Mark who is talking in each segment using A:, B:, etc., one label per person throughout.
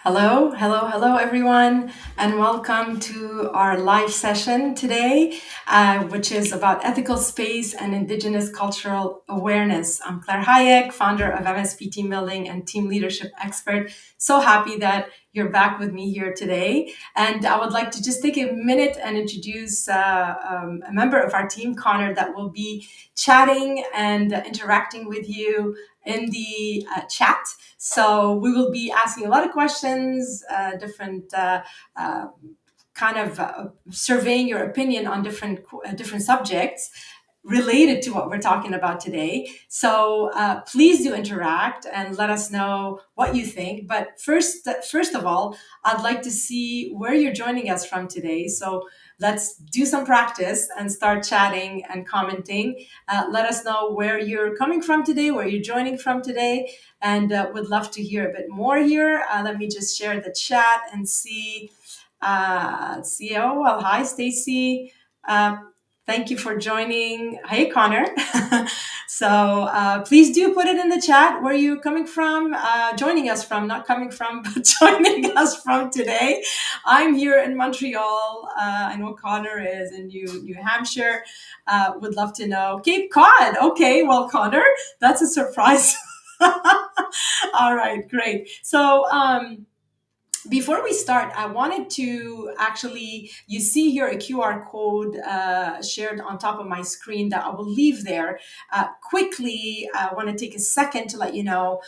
A: Hello, everyone, and welcome to our live session today, which is about ethical space and Indigenous cultural awareness. I'm Claire Hayek, founder of MSP Team Building and Team Leadership Expert. So happy that you're back with me here today. And I would like to just take a minute and introduce a member of our team, Connor, that will be chatting and interacting with you in the chat. So we will be asking a lot of questions, different kind of surveying your opinion on different subjects related to what we're talking about today. So please do interact and let us know what you think. But first of all, I'd like to see where you're joining us from today. So let's do some practice and start chatting and commenting. Let us know where you're coming from today, where you're joining from today, and would love to hear a bit more here. Let me just share the chat and see. Oh, well, hi, Stacy. Uh, Thank you for joining. Hey, Connor. So please do put it in the chat where you're coming from, joining us from, not coming from, but joining us from today. I'm here in Montreal. I know Connor is in New Hampshire. Would love to know. Cape Cod. Okay, well, Connor, that's a surprise. All right, great. So, before we start, I wanted to actually, you see here a QR code shared on top of my screen that I will leave there. Quickly, I want to take a second to let you know,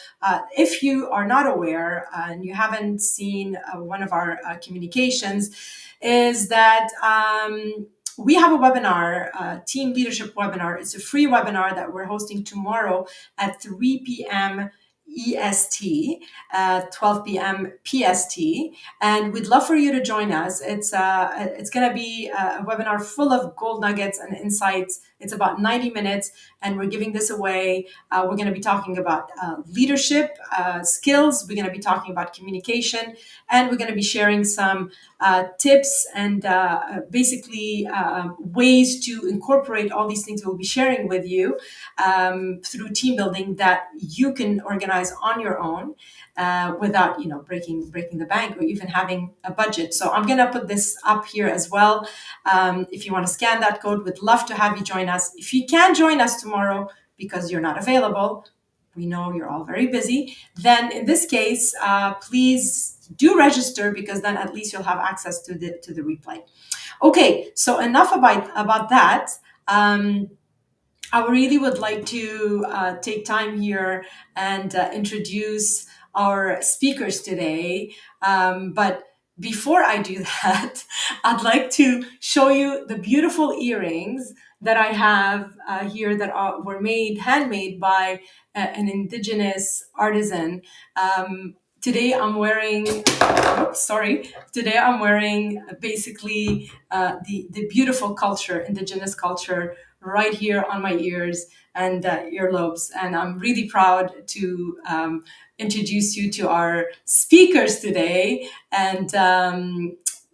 A: if you are not aware and you haven't seen one of our communications, is that we have a webinar, team leadership webinar. It's a free webinar that we're hosting tomorrow at 3 p.m. EST, 12 p.m. PST, and we'd love for you to join us. It's going to be a webinar full of gold nuggets and insights. It's about 90 minutes, and we're giving this away. We're going to be talking about leadership skills. We're going to be talking about communication, and we're going to be sharing some tips and basically ways to incorporate all these things we'll be sharing with you through team building that you can organize on your own without breaking the bank or even having a budget. So I'm going to put this up here as well. If you want to scan that code, we'd love to have you join us. If you can't join us tomorrow because you're not available, we know you're all very busy, then in this case, please do register, because then at least you'll have access to the replay. Okay, so enough about that. I really would like to take time here and introduce our speakers today. But before I do that, I'd like to show you the beautiful earrings that I have here that were handmade by an Indigenous artisan. Today I'm wearing, Today I'm wearing basically the beautiful culture, Indigenous culture, right here on my ears and earlobes. And I'm really proud to introduce you to our speakers today. And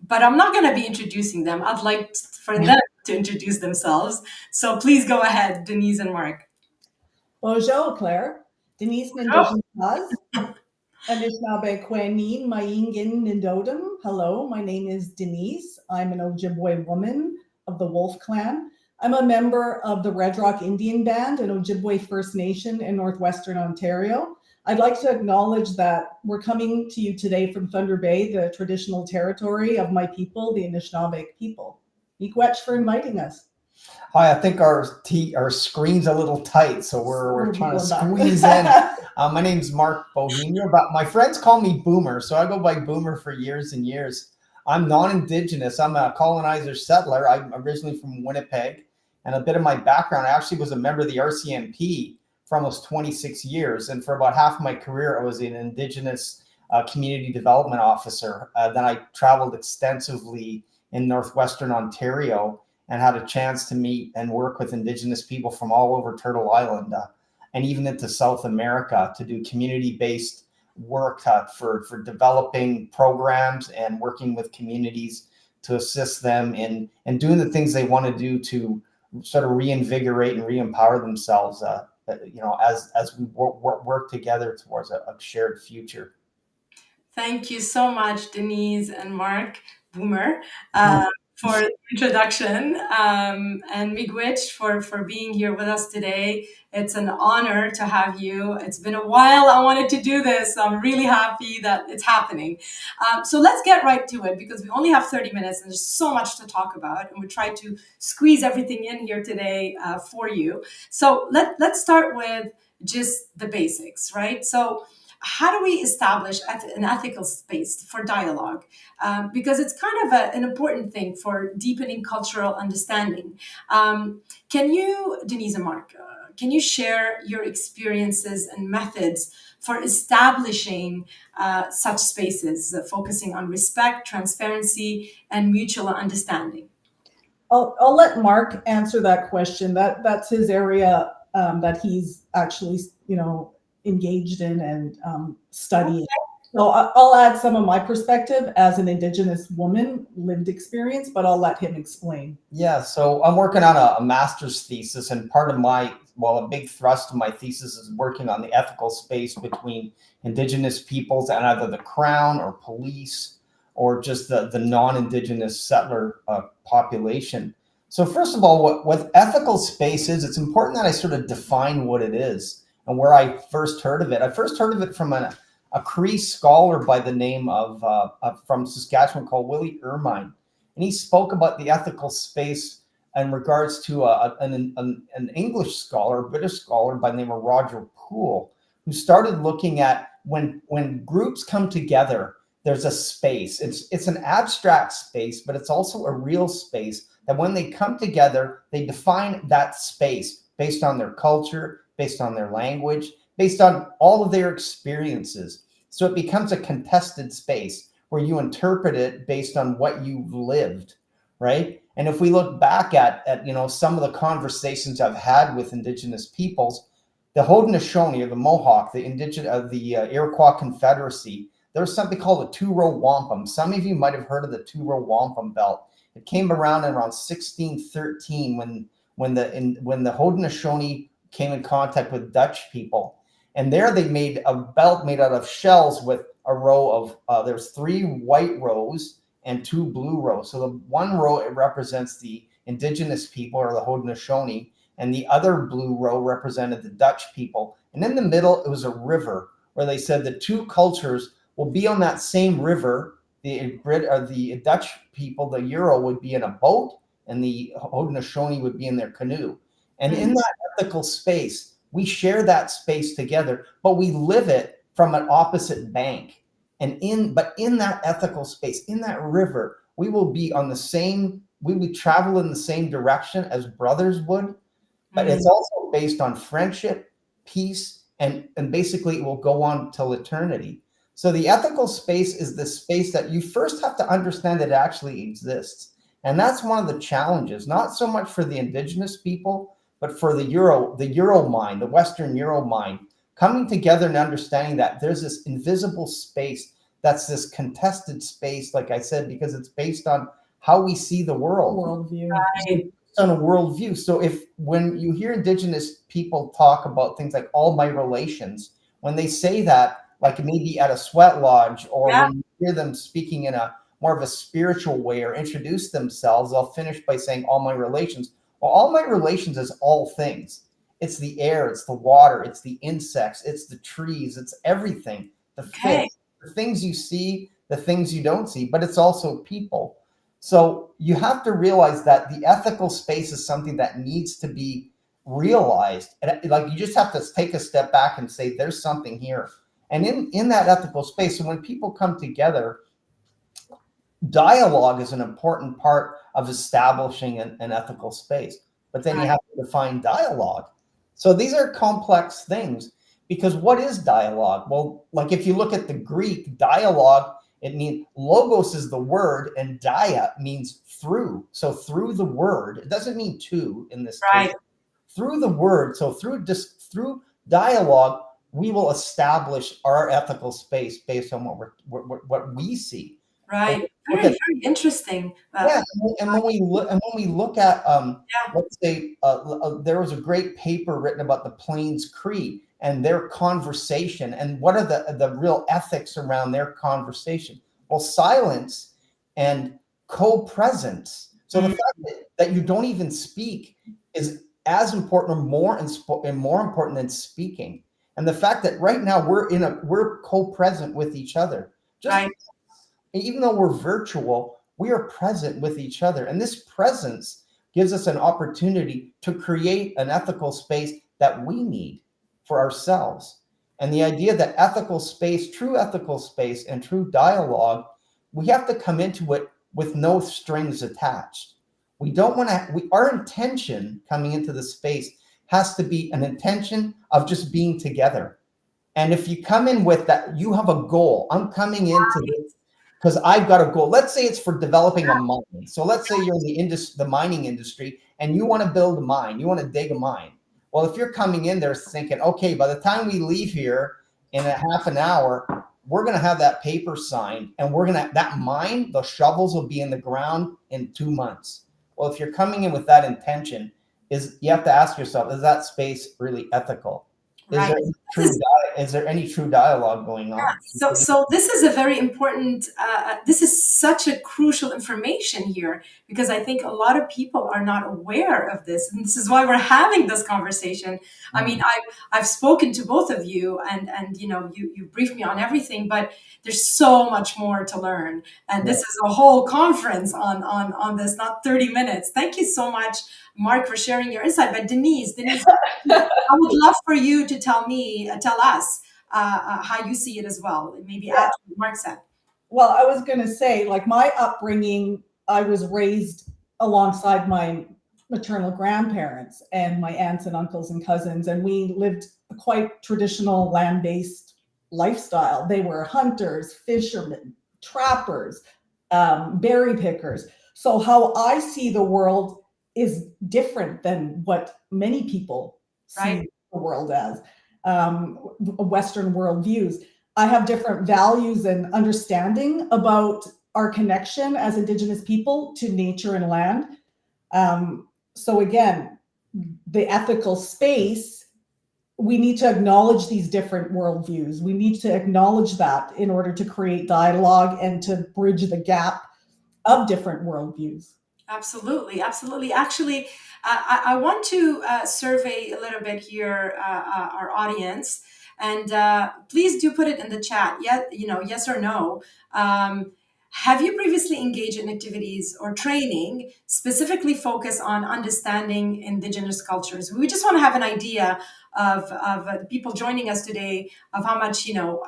A: but I'm not going to be introducing them. I'd like for them to introduce themselves. So please go ahead, Denise and Mark.
B: Bonjour, Claire. Denise
A: Oh.
B: Nindojin Anishinaabe Kwenin Mayingin Nindodum. Hello, my name is Denise. I'm an Ojibwe woman of the Wolf Clan. I'm a member of the Red Rock Indian Band, an Ojibwe First Nation in Northwestern Ontario. I'd like to acknowledge that we're coming to you today from Thunder Bay, the traditional territory of my people, the Anishinaabe people. Miigwech for inviting us.
C: Hi, I think our screen's a little tight, so we're trying to squeeze in. My name's Mark Bohemia, but my friends call me Boomer, so I go by Boomer for years and years. I'm non-Indigenous. I'm a colonizer settler. I'm originally from Winnipeg, and a bit of my background, I actually was a member of the RCMP for almost 26 years, and for about half of my career, I was an Indigenous community development officer. Then I traveled extensively in Northwestern Ontario and had a chance to meet and work with Indigenous people from all over Turtle Island and even into South America to do community-based work for developing programs and working with communities to assist them in doing the things they want to do to sort of reinvigorate and re-empower themselves, as we work together towards a shared future.
A: Thank you so much, Denise and Mark Boomer, for the introduction, and Miigwech for being here with us today. It's an honor to have you. It's been a while I wanted to do this. I'm really happy that it's happening. So let's get right to it because we only have 30 minutes and there's so much to talk about. And we try to squeeze everything in here today for you. So let's start with just the basics, right? So how do we establish an ethical space for dialogue? Because it's kind of an important thing for deepening cultural understanding. Can you, Denise and Mark, can you share your experiences and methods for establishing such spaces, focusing on respect, transparency, and mutual understanding?
B: I'll let Mark answer that question. That's his area that he's actually, engaged in and studying. So I'll add some of my perspective as an Indigenous woman, lived experience, but I'll let him explain.
C: Yeah, so I'm working on a master's thesis, and part of a big thrust of my thesis is working on the ethical space between Indigenous peoples and either the Crown or police or just the non-Indigenous settler population. So first of all, what ethical space is, it's important that I sort of define what it is and where I first heard of it. I first heard of it from a Cree scholar by the name of from Saskatchewan called Willie Ermine, and he spoke about the ethical space in regards to an English scholar, a British scholar by the name of Roger Poole, who started looking at when groups come together, there's a space. It's an abstract space, but it's also a real space that when they come together, they define that space based on their culture, based on their language, based on all of their experiences. So it becomes a contested space where you interpret it based on what you've lived, right? And if we look back at some of the conversations I've had with Indigenous peoples, the Haudenosaunee or the Mohawk, the Iroquois Confederacy, there's something called a two-row wampum. Some of you might have heard of the two-row wampum belt. It came around in around 1613 when the Haudenosaunee came in contact with Dutch people. And there they made a belt made out of shells with a row of, there's 3 white rows and 2 blue rows. So the one row, it represents the Indigenous people or the Haudenosaunee, and the other blue row represented the Dutch people. And in the middle, it was a river where they said the 2 cultures will be on that same river. The Dutch people, the Euro, would be in a boat, and the Haudenosaunee would be in their canoe. And in that ethical space, we share that space together, but we live it from an opposite bank. But in that ethical space, in that river, we will be we would travel in the same direction as brothers would, but it's also based on friendship, peace, and basically it will go on till eternity. So the ethical space is the space that you first have to understand that it actually exists. And that's one of the challenges, not so much for the Indigenous people, but for the Euro mind, the Western Euro mind, coming together and understanding that there's this invisible space that's this contested space, like I said, because it's based on how we see the world.
B: Worldview.
A: Right.
C: It's on a worldview. So when you hear Indigenous people talk about things like all my relations, when they say that, like maybe at a sweat lodge, or when you hear them speaking in a more of a spiritual way or introduce themselves, they'll finish by saying all my relations. Well, all my relations is all things. It's the air, it's the water, it's the insects, it's the trees, it's everything. The fish, the things you see, the things you don't see, but it's also people. So you have to realize that the ethical space is something that needs to be realized. And like you just have to take a step back and say, there's something here. And in that ethical space, so when people come together, dialogue is an important part of establishing an ethical space. But then you have to define dialogue. So these are complex things, because what is dialogue? Well, like if you look at the Greek, dialogue, it means logos is the word, and dia means through. So through the word, it doesn't mean to in this case. Through the word, so through dialogue, we will establish our ethical space based on what we see.
A: Right. Very interesting.
C: Yeah, and when we look at let's say there was a great paper written about the Plains Cree, and their conversation, and what are the real ethics around their conversation? Well, silence and co-presence. So the fact that you don't even speak is as important or more important than speaking. And the fact that right now we're co-present with each other. Just
A: Right.
C: even though we're virtual, we are present with each other. And this presence gives us an opportunity to create an ethical space that we need for ourselves. And the idea that ethical space, true ethical space, and true dialogue, we have to come into it with no strings attached. We don't want to, our intention coming into the space has to be an intention of just being together. And if you come in with that, you have a goal. I'm coming into this because I've got a goal. Let's say it's for developing a mine. So let's say you're in the mining industry and you want to build a mine, you want to dig a mine. Well, if you're coming in there thinking, okay, by the time we leave here in a half an hour, we're going to have that paper signed, and that mine, the shovels will be in the ground in 2 months. Well, if you're coming in with that intention, you have to ask yourself, is that space really ethical?
A: Right.
C: Is there any true dialogue going on?
A: Yeah. So this is a very important, this is such a crucial information here, because I think a lot of people are not aware of this. And this is why we're having this conversation. I mean, I've spoken to both of you, and you briefed me on everything, but there's so much more to learn. And this is a whole conference on this, not 30 minutes. Thank you so much, Mark, for sharing your insight. But Denise, I would love for you to tell us how you see it as well. Maybe add to what Mark said.
B: Well, I was going to say, like, my upbringing, I was raised alongside my maternal grandparents and my aunts and uncles and cousins, and we lived a quite traditional land-based lifestyle. They were hunters, fishermen, trappers, berry pickers. So how I see the world is different than what many people see the world as, Western worldviews. I have different values and understanding about our connection as Indigenous people to nature and land. So again, the ethical space, we need to acknowledge these different worldviews. We need to acknowledge that in order to create dialogue and to bridge the gap of different worldviews.
A: Absolutely, absolutely. Actually, I want to survey a little bit here our audience, and please do put it in the chat. Yes or no. Have you previously engaged in activities or training specifically focused on understanding Indigenous cultures? We just want to have an idea of the people joining us today, of how much you know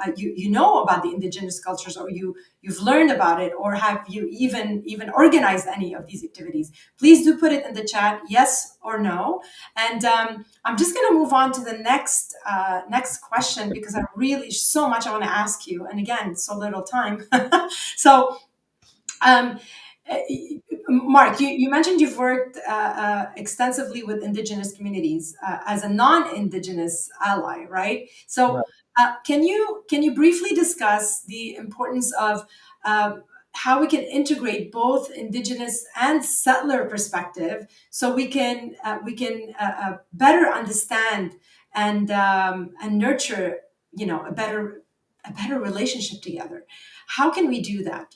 A: about the Indigenous cultures, or you've learned about it, or have you even organized any of these activities. Please do put it in the chat, yes or no. And I'm just going to move on to the next question, because I really so much I want to ask you, and again, so little time. So Mark, you mentioned you've worked extensively with Indigenous communities as a non-Indigenous ally, right? So can you briefly discuss the importance of how we can integrate both Indigenous and settler perspective, so we can better understand and nurture a better relationship together? How can we do that?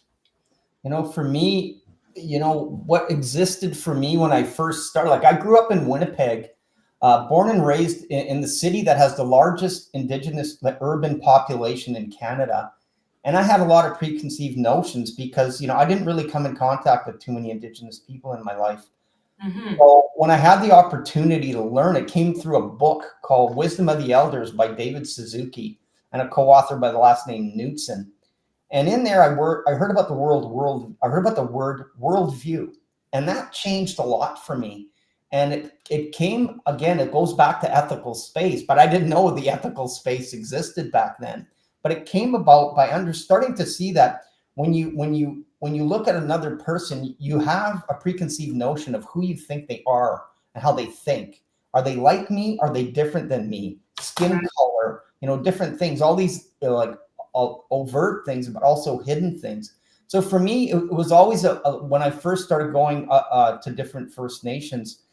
C: For me, what existed for me when I first started, like, I grew up in Winnipeg, born and raised in the city that has the largest Indigenous urban population in Canada. And I had a lot of preconceived notions because, I didn't really come in contact with too many Indigenous people in my life. Mm-hmm. So when I had the opportunity to learn, it came through a book called Wisdom of the Elders by David Suzuki and a co-author by the last name Knutson. And in there, I heard about the word worldview, and that changed a lot for me. And it came, again, it goes back to ethical space, but I didn't know the ethical space existed back then. But it came about by starting to see that when you look at another person, you have a preconceived notion of who you think they are and how they think. Are they like me? Are they different than me? Skin color, different things, all these overt things, but also hidden things. So for me, it was always when I first started going to different First Nations,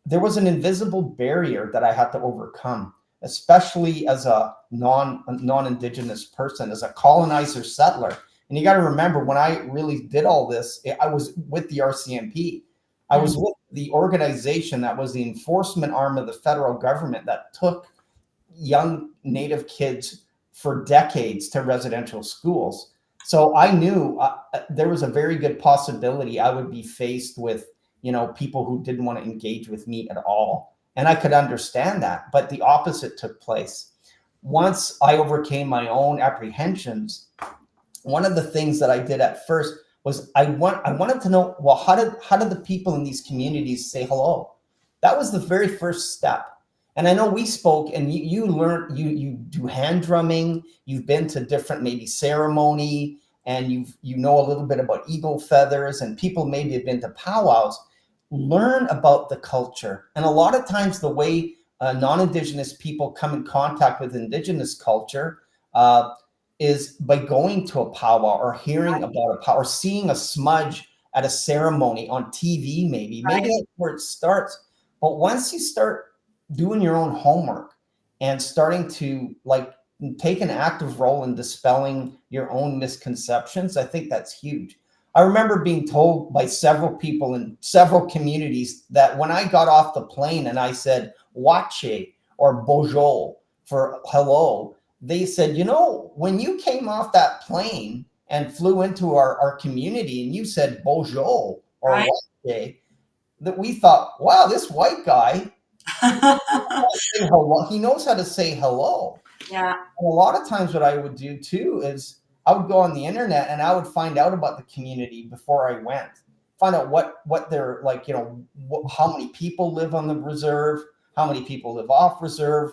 C: there was an invisible barrier that I had to overcome. especially as a non-Indigenous person, as a colonizer settler. And you got to remember, when I really did all this, I was with the RCMP. I was with the organization that was the enforcement arm of the federal government that took young Native kids for decades to residential schools. So I knew there was a very good possibility I would be faced with, people who didn't want to engage with me at all. And I could understand that, but the opposite took place. Once I overcame my own apprehensions, one of the things that I did at first was I wanted to know, well, how did the people in these communities say hello? That was the very first step. And I know we spoke, and you learned, you do hand drumming, you've been to different maybe ceremony, and you know a little bit about eagle feathers, and people maybe have been to powwows. Learn about the culture. And a lot of times the way non-Indigenous people come in contact with Indigenous culture is by going to a powwow or hearing about a powwow or seeing a smudge at a ceremony on TV, maybe that's where it starts. But once you start doing your own homework and starting to take an active role in dispelling your own misconceptions, I think that's huge. I remember being told by several people in several communities that when I got off the plane and I said "wache" or "bonjour" for hello, they said, when you came off that plane and flew into our community and you said "bonjour" or "wache," that we thought, wow, this white guy, he knows how to say hello.
A: Yeah.
C: And a lot of times what I would do too is I would go on the internet and I would find out about the community before I went, find out what they're like, how many people live on the reserve, how many people live off reserve,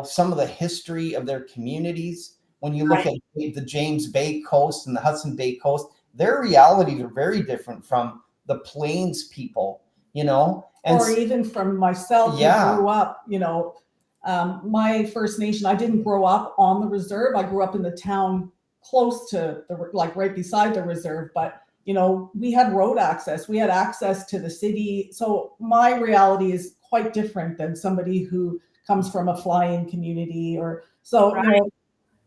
C: some of the history of their communities. When you look at the James Bay coast and the Hudson Bay coast, their realities are very different from the Plains people,
B: or even from myself who grew up, my First Nation, I didn't grow up on the reserve. I grew up in the town close to right beside the reserve, but we had road access, we had access to the city. So my reality is quite different than somebody who comes from a fly-in community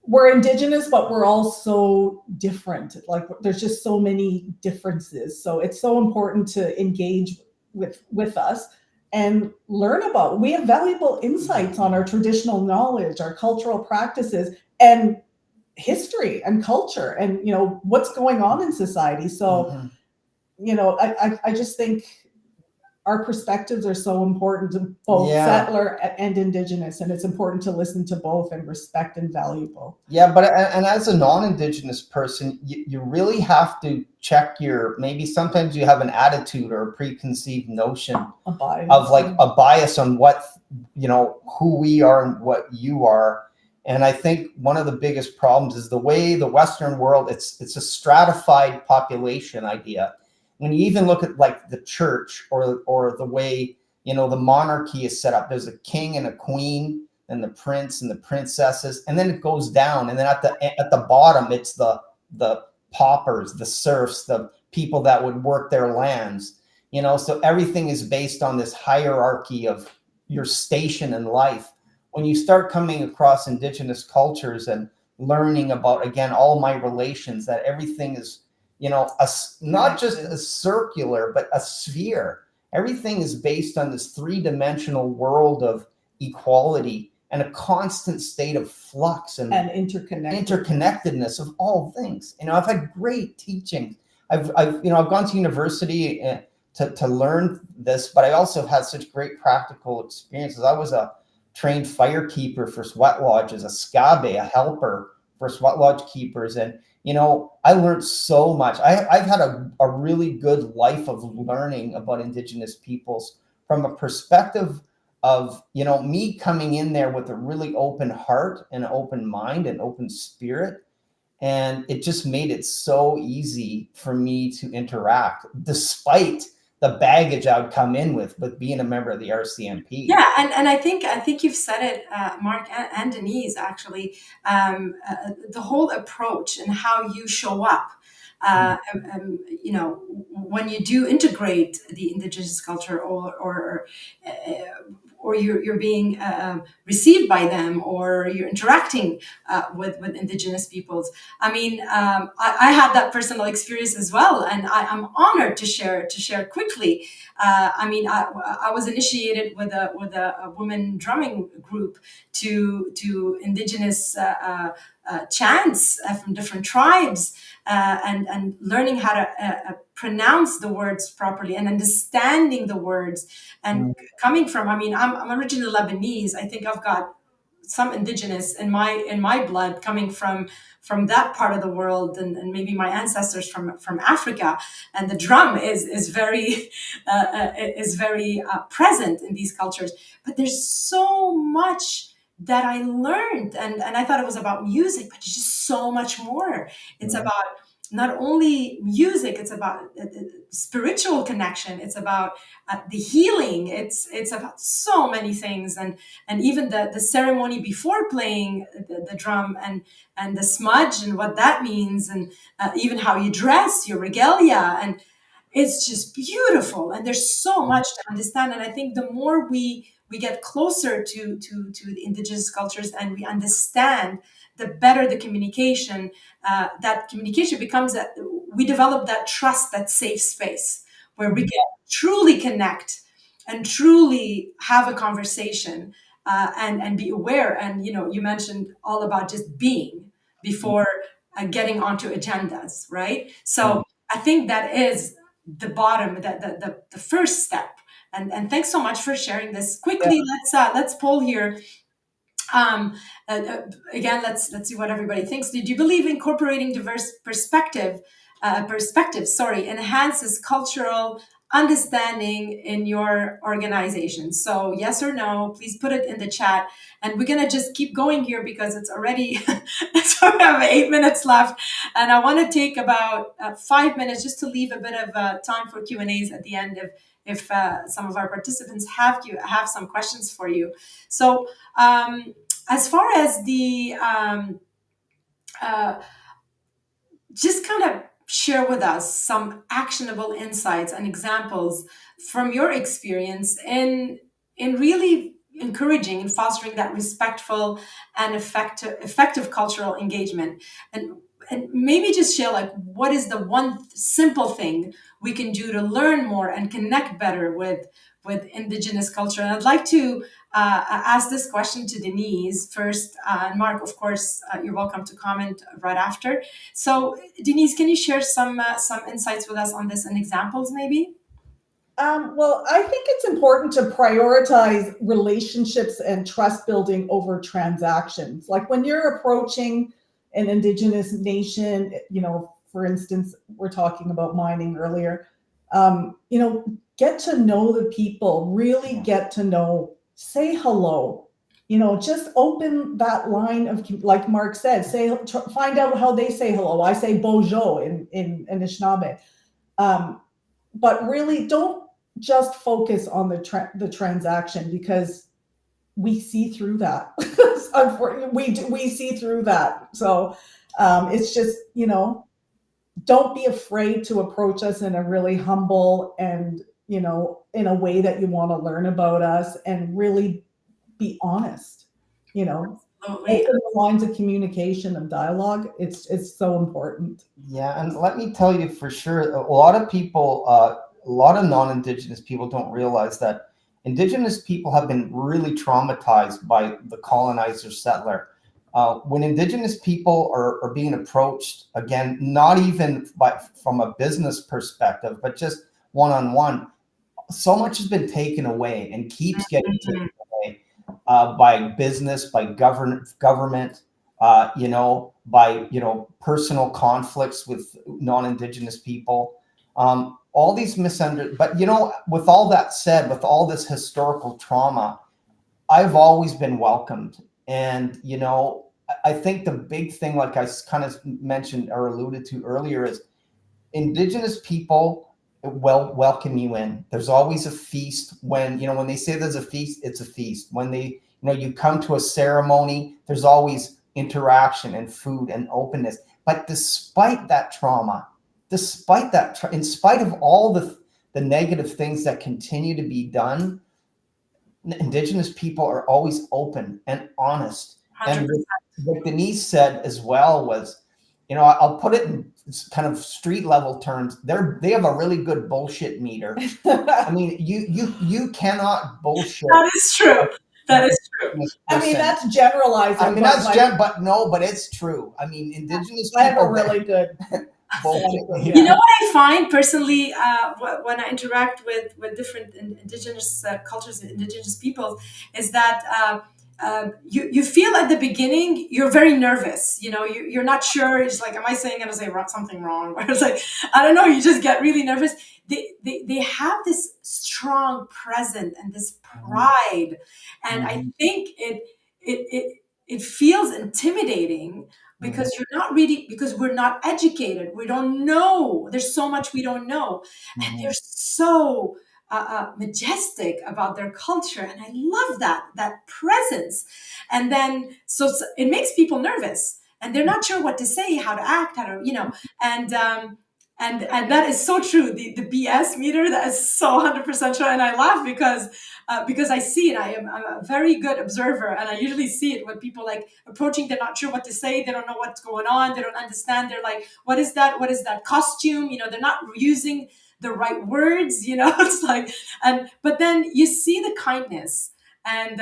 B: we're Indigenous, but we're also different. There's just so many differences. So it's so important to engage with us and learn about. We have valuable insights on our traditional knowledge, our cultural practices, and history and culture, and what's going on in society. So I just think our perspectives are so important to both settler and Indigenous, and it's important to listen to both and respect and value both.
C: Yeah, but and as a non-Indigenous person, you really have to check maybe sometimes you have an attitude or a preconceived notion
B: of
C: a bias on what, who we are and what you are. And I think one of the biggest problems is the way the Western world, it's a stratified population idea. When you even look at the church or the way, the monarchy is set up, there's a king and a queen and the prince and the princesses, and then it goes down. And then at the bottom, it's the paupers, the serfs, the people that would work their lands, so everything is based on this hierarchy of your station in life. When you start coming across Indigenous cultures and learning about, again, all my relations, that everything is, not just a circular, but a sphere. Everything is based on this three-dimensional world of equality and a constant state of flux and interconnectedness of all things. I've had great teaching. I've gone to university to learn this, but I also have had such great practical experiences. I was a trained firekeeper for sweat lodges, a scabe, a helper for sweat lodge keepers, and I learned so much. I've had a really good life of learning about Indigenous peoples from a perspective of, me coming in there with a really open heart and an open mind and open spirit. And it just made it so easy for me to interact, despite the baggage I would come in with being a member of the RCMP.
A: Yeah, and I think you've said it, Mark and Denise, actually, the whole approach and how you show up. When you do integrate the Indigenous culture or or you're being received by them, or you're interacting with Indigenous peoples. I mean, I had that personal experience as well, and I'm honored to share quickly. I mean, I was initiated with a woman drumming group to Indigenous chants from different tribes, and learning how to pronounce the words properly and understanding the words, and coming from, I mean, I'm originally Lebanese. I think I've got some Indigenous in my blood, coming from that part of the world, and maybe my ancestors from Africa. And the drum is very present in these cultures. But there's so much that I learned, and I thought it was about music, but it's just so much more. It's about not only music, it's about spiritual connection, it's about the healing, it's about so many things, and even the ceremony before playing the drum, and the smudge and what that means, and even how you dress, your regalia, and it's just beautiful. And there's so much to understand, and I think the more we get closer to the Indigenous cultures, and we understand, the better the communication. That communication becomes that we develop that trust, that safe space where we can truly connect and truly have a conversation, and be aware. And you mentioned all about just being before getting onto agendas, right? So I think that is the bottom, the first step. And thanks so much for sharing this. Quickly, let's poll here. Um, Again, let's see what everybody thinks. Did you believe incorporating diverse perspectives, enhances cultural understanding in your organization? So yes or no, please put it in the chat. And we're gonna just keep going here because it's already so we have 8 minutes left, and I want to take about 5 minutes just to leave a bit of time for Q&As at the end, if some of our participants have some questions for you. So as far as the just kind of share with us some actionable insights and examples from your experience in really encouraging and fostering that respectful and effective cultural engagement, and maybe just share, like, what is the one simple thing we can do to learn more and connect better with Indigenous culture. And I'd like to ask this question to Denise first, and Mark, of course, you're welcome to comment right after. So, Denise, can you share some insights with us on this and examples, maybe?
B: Well, I think it's important to prioritize relationships and trust building over transactions. Like when you're approaching an Indigenous nation, for instance, we're talking about mining earlier, get to know the people, really get to know, say hello, just open that line of, like Mark said, find out how they say hello. I say bojo in Anishinaabe. But really don't just focus on the transaction, because we see through that. Unfortunately, we see through that. So it's just, don't be afraid to approach us in a really humble and, in a way that you want to learn about us, and really be honest, open the lines of communication and dialogue. It's so important.
C: Yeah, and let me tell you for sure, a lot of people, a lot of non-Indigenous people don't realize that Indigenous people have been really traumatized by the colonizer settler. When Indigenous people are being approached, again, not even from a business perspective, but just one-on-one, so much has been taken away and keeps getting taken away by business, by government, by personal conflicts with non-Indigenous people. All these but with all that said, with all this historical trauma, I've always been welcomed. And I think the big thing, like I kind of mentioned or alluded to earlier, is Indigenous people welcome you in. There's always a feast. When they say there's a feast, it's a feast. When you come to a ceremony, there's always interaction and food and openness. But despite that trauma, in spite of all the negative things that continue to be done, Indigenous people are always open and honest. And
A: 100%.
C: what Denise said as well was, I'll put it in kind of street level terms. They have a really good bullshit meter. I mean, you cannot bullshit.
A: That is true. That is true.
B: I mean, that's generalizing.
C: I mean, but it's true. I mean, Indigenous
B: I have
C: people
B: a really good
C: bullshit.
A: You know what I find personally when I interact with different indigenous cultures and indigenous peoples is that you feel at the beginning you're very nervous. You're not sure. It's like, am I saying something wrong? Or it's like, I don't know. You just get really nervous. They have this strong presence and this pride, and I think it feels intimidating because because we're not educated. We don't know. There's so much we don't know. And they're so majestic about their culture. And I love that presence. And then, so it makes people nervous and they're not sure what to say, how to act, and, and that is so true. The BS meter, that is so 100% true. And I laugh because I see it. I'm a very good observer, and I usually see it when people like approaching. They're not sure what to say. They don't know what's going on. They don't understand. They're like, "What is that? What is that costume?" They're not using the right words. It's like, but then you see the kindness, and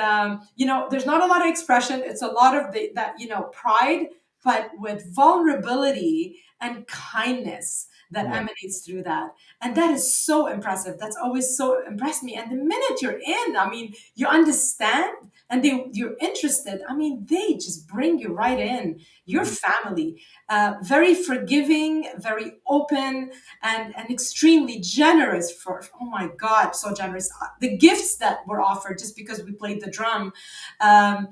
A: there's not a lot of expression. It's a lot of that pride, but with vulnerability and kindness that emanates through that. And that is so impressive. That's always so impressed me. And the minute you're in, I mean, you understand and you're interested. I mean, they just bring you right in. Your family, very forgiving, very open, and extremely generous oh my God, so generous. The gifts that were offered just because we played the drum, a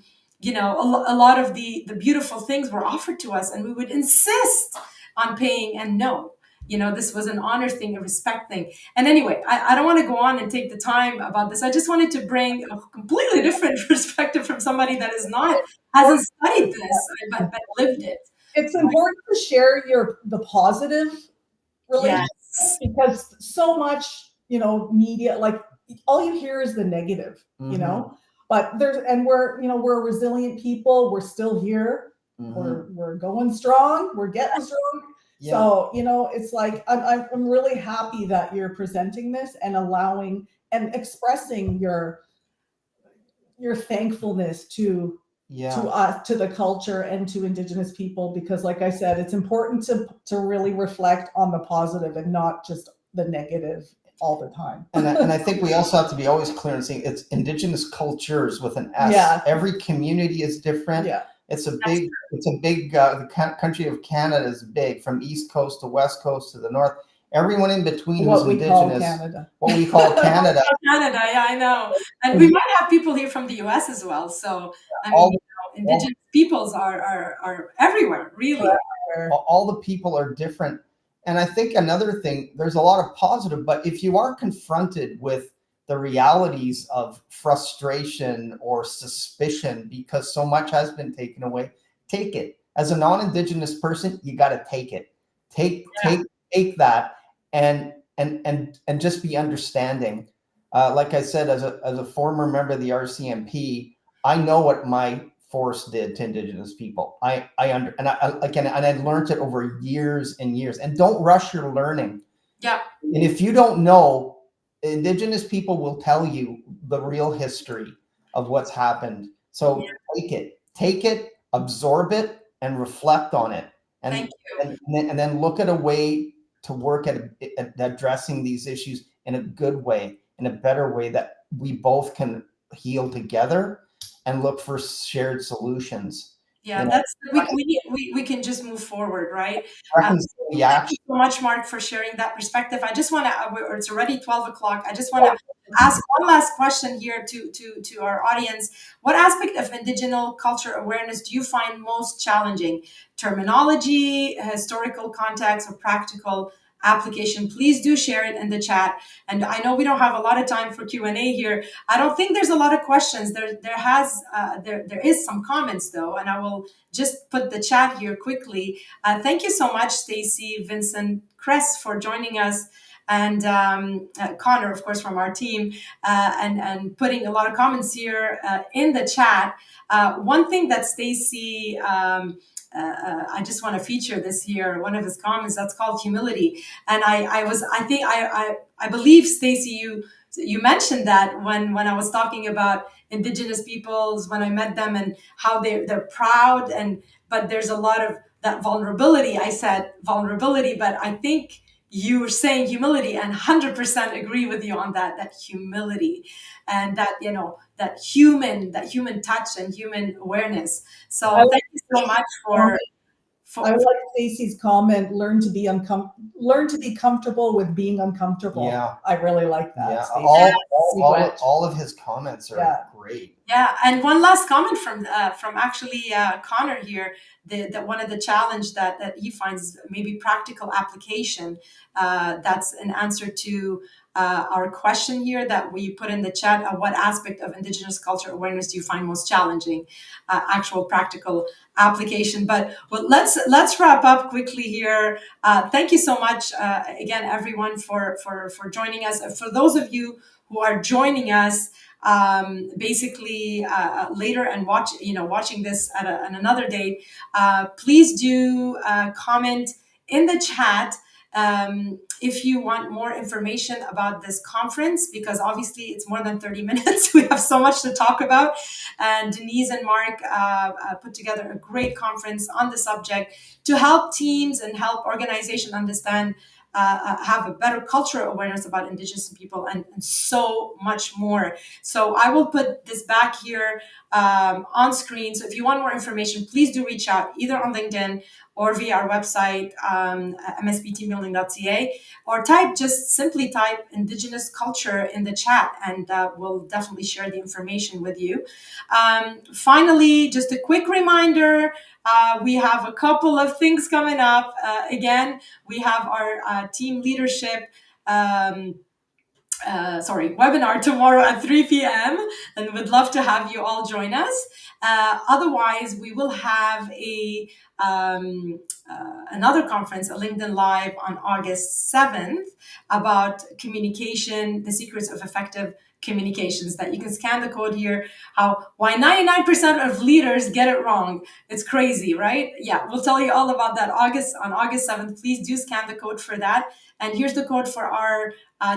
A: lot of the beautiful things were offered to us, and we would insist on paying. And no, this was an honor thing, a respect thing. And anyway, I don't want to go on and take the time about this. I just wanted to bring a completely different perspective from somebody that hasn't studied this, but lived it.
B: It's important to share the positive relationship, because so much, media, like all you hear is the negative, but we're resilient people. We're still here. We're going strong. We're getting strong. Yeah. So, it's like, I'm really happy that you're presenting this and allowing and expressing your thankfulness to us, to the culture, and to Indigenous people, because like I said, it's important to really reflect on the positive and not just the negative all the time.
C: And I think we also have to be always clear in saying it's Indigenous cultures with an S. Yeah. Every community is different. Yeah. It's a big, the country of Canada is big, from East Coast to West Coast to the North. Everyone in between who's Indigenous. What we call Canada.
A: Canada, yeah, I know. And we might have people here from the US as well. So, I mean, Indigenous peoples are everywhere, really.
C: All the people are different. And I think another thing, there's a lot of positive, but if you are confronted with the realities of frustration or suspicion because so much has been taken away, take it. As a non-Indigenous person, you got to take it. Take that and just be understanding. Like I said, as a former member of the RCMP, I know what my force did to Indigenous people. I learned it over years and years. And don't rush your learning.
A: Yeah.
C: And if you don't know, Indigenous people will tell you the real history of what's happened. So take it, absorb it, and reflect on it. And then look at a way to work at addressing these issues in a good way, in a better way, that we both can heal together and look for shared solutions.
A: Yeah, that's we can just move forward, right? Thank you so much, Mark, for sharing that perspective. I just want to, it's already 12 o'clock. I just want to ask one last question here to our audience. What aspect of Indigenous culture awareness do you find most challenging? Terminology, historical context, or practical application? Please do share it in the chat. And I know we don't have a lot of time for Q&A here. I don't think there's a lot of questions. There is some comments though, and I will just put the chat here quickly. Thank you so much, Stacy, Vincent, Cress, for joining us. and Connor, of course, from our team, and putting a lot of comments here in the chat. One thing that Stacy, I just want to feature this year, one of his comments, that's called humility. And I believe, Stacy, you mentioned that when I was talking about Indigenous peoples, when I met them, and how they're proud, but there's a lot of that vulnerability. I said vulnerability, but I think you were saying humility, and 100% agree with you on that humility, and that, that human touch and human awareness. So thank you so much for
B: I like Stacey's comment, learn to be comfortable with being uncomfortable.
C: Yeah.
B: I really like that.
C: Yeah. All of his comments are great.
A: Yeah, and one last comment from actually Connor here. That one of the challenge that he finds, maybe practical application. That's an answer to our question here that we put in the chat. What aspect of Indigenous culture awareness do you find most challenging? Actual practical application. But let's wrap up quickly here. Thank you so much again, everyone, for joining us. For those of you who are joining us basically later and watching this at another date, please do comment in the chat if you want more information about this conference, because obviously it's more than 30 minutes. We have so much to talk about. And Denise and Mark put together a great conference on the subject to help teams and help organizations understand, have a better cultural awareness about Indigenous people, and so much more. So I will put this back here on screen. So if you want more information, please do reach out either on LinkedIn or via our website, mspteambuilding.ca, or simply type Indigenous culture in the chat, and we'll definitely share the information with you. Finally, just a quick reminder, we have a couple of things coming up. Again, we have our team leadership webinar tomorrow at 3 p.m. and would love to have you all join us. Otherwise, we will have another conference, a LinkedIn Live, on August 7th about communication, the secrets of effective communications, that you can scan the code here, why 99% of leaders get it wrong. It's crazy, right? Yeah, we'll tell you all about that on August 7th. Please do scan the code for that. And here's the code for our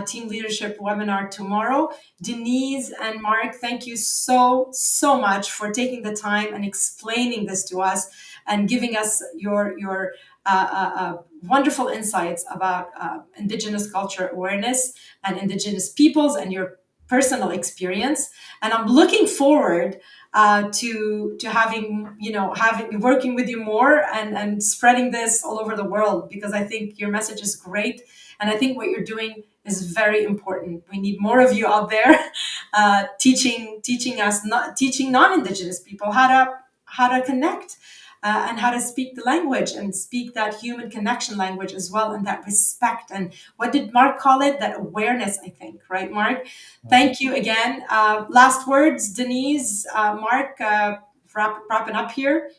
A: team leadership webinar tomorrow. Denise and Mark, thank you so much for taking the time and explaining this to us and giving us your wonderful insights about Indigenous culture awareness and Indigenous peoples and your personal experience. And I'm looking forward to working with you more and spreading this all over the world, because I think your message is great, and I think what you're doing is very important. We need more of you out there teaching non-Indigenous people how to connect and how to speak the language, and speak that human connection language as well, and that respect. And what did Mark call it? That awareness, I think, right, Mark? Thank you again. Last words, Denise, Mark, wrapping up here.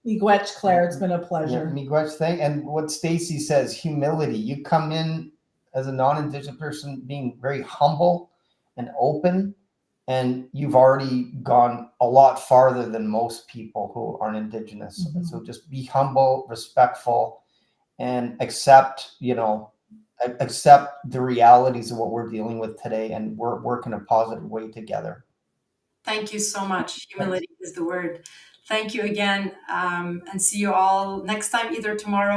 B: Miigwech, Claire, it's been a pleasure.
C: Yeah, miigwech, thing. And what Stacy says, humility. You come in as a non-Indigenous person being very humble and open, and you've already gone a lot farther than most people who aren't Indigenous. Mm-hmm. So just be humble, respectful, and accept the realities of what we're dealing with today, and work in a positive way together.
A: Thank you so much. Humility is the word. Thank you again, and see you all next time, either tomorrow